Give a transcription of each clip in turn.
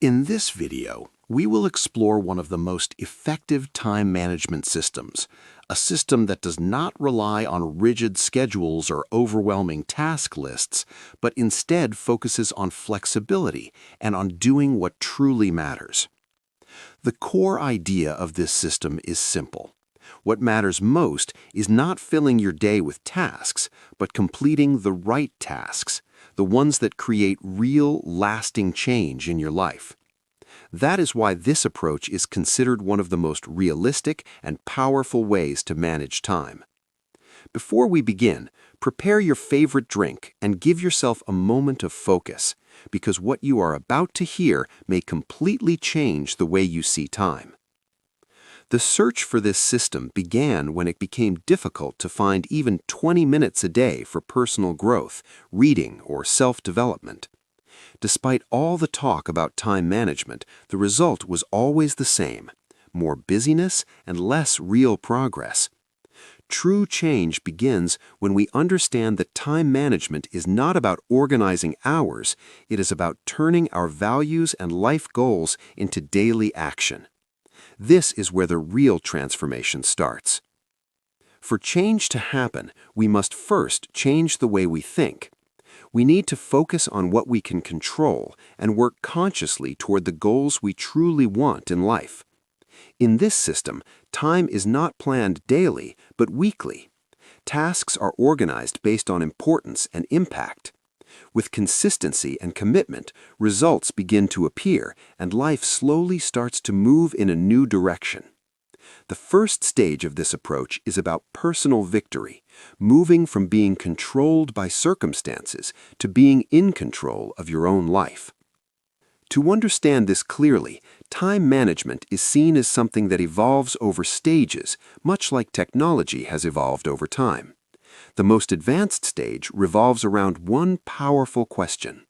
In this video, we will explore one of the most effective time management systems, a system that does not rely on rigid schedules or overwhelming task lists, but instead focuses on flexibility and on doing what truly matters. The core idea of this system is simple. What matters most is not filling your day with tasks, but completing the right tasks, the ones that create real, lasting change in your life. That is why this approach is considered one of the most realistic and powerful ways to manage time. Before we begin, prepare your favorite drink and give yourself a moment of focus, because what you are about to hear may completely change the way you see time. The search for this system began when it became difficult to find even 20 minutes a day for personal growth, reading, or self-development. Despite all the talk about time management, the result was always the same: more busyness and less real progress. True change begins when we understand that time management is not about organizing hours, it is about turning our values and life goals into daily action. This is where the real transformation starts. For change to happen, we must first change the way we think. We need to focus on what we can control and work consciously toward the goals we truly want in life. In this system, time is not planned daily, but weekly. Tasks are organized based on importance and impact. With consistency and commitment, results begin to appear, and life slowly starts to move in a new direction. The first stage of this approach is about personal victory, moving from being controlled by circumstances to being in control of your own life. To understand this clearly, time management is seen as something that evolves over stages, much like technology has evolved over time. The most advanced stage revolves around one powerful question: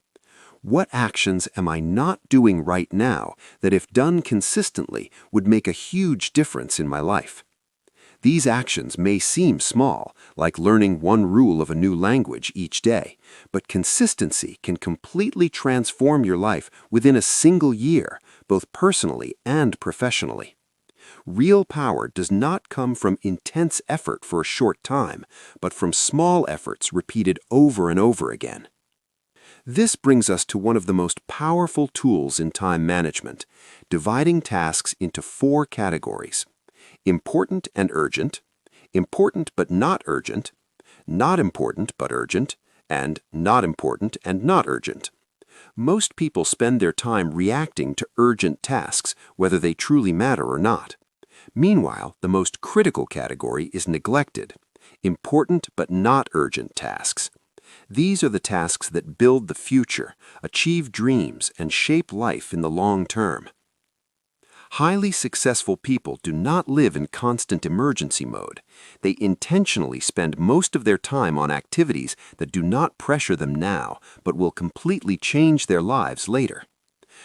what actions am I not doing right now that, if done consistently, would make a huge difference in my life? These actions may seem small, like learning one rule of a new language each day, but consistency can completely transform your life within a single year, both personally and professionally. Real power does not come from intense effort for a short time, but from small efforts repeated over and over again. This brings us to one of the most powerful tools in time management: dividing tasks into 4 categories: important and urgent, important but not urgent, not important but urgent, and not important and not urgent. Most people spend their time reacting to urgent tasks, whether they truly matter or not. Meanwhile, the most critical category is neglected: important but not urgent tasks. These are the tasks that build the future, achieve dreams, and shape life in the long term. Highly successful people do not live in constant emergency mode. They intentionally spend most of their time on activities that do not pressure them now, but will completely change their lives later.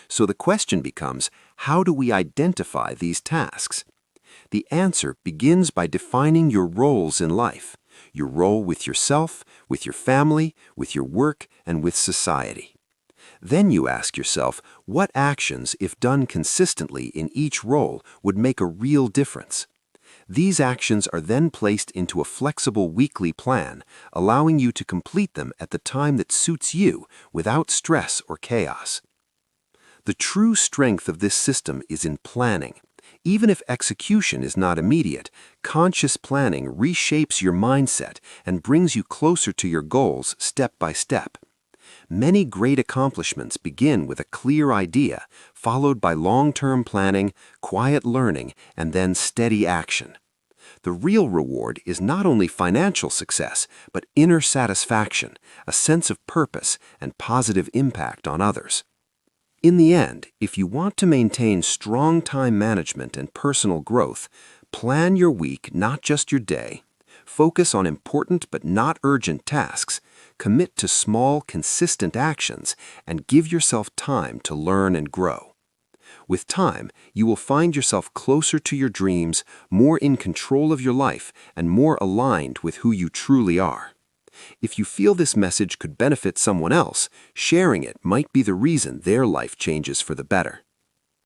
So the question becomes, how do we identify these tasks? The answer begins by defining your roles in life: your role with yourself, with your family, with your work, and with society. Then you ask yourself, what actions, if done consistently in each role, would make a real difference? These actions are then placed into a flexible weekly plan, allowing you to complete them at the time that suits you, without stress or chaos. The true strength of this system is in planning. Even if execution is not immediate, conscious planning reshapes your mindset and brings you closer to your goals step by step. Many great accomplishments begin with a clear idea, followed by long-term planning, quiet learning, and then steady action. The real reward is not only financial success, but inner satisfaction, a sense of purpose, and positive impact on others. In the end, if you want to maintain strong time management and personal growth, plan your week, not just your day. Focus on important but not urgent tasks, commit to small, consistent actions, and give yourself time to learn and grow. With time, you will find yourself closer to your dreams, more in control of your life, and more aligned with who you truly are. If you feel this message could benefit someone else, sharing it might be the reason their life changes for the better.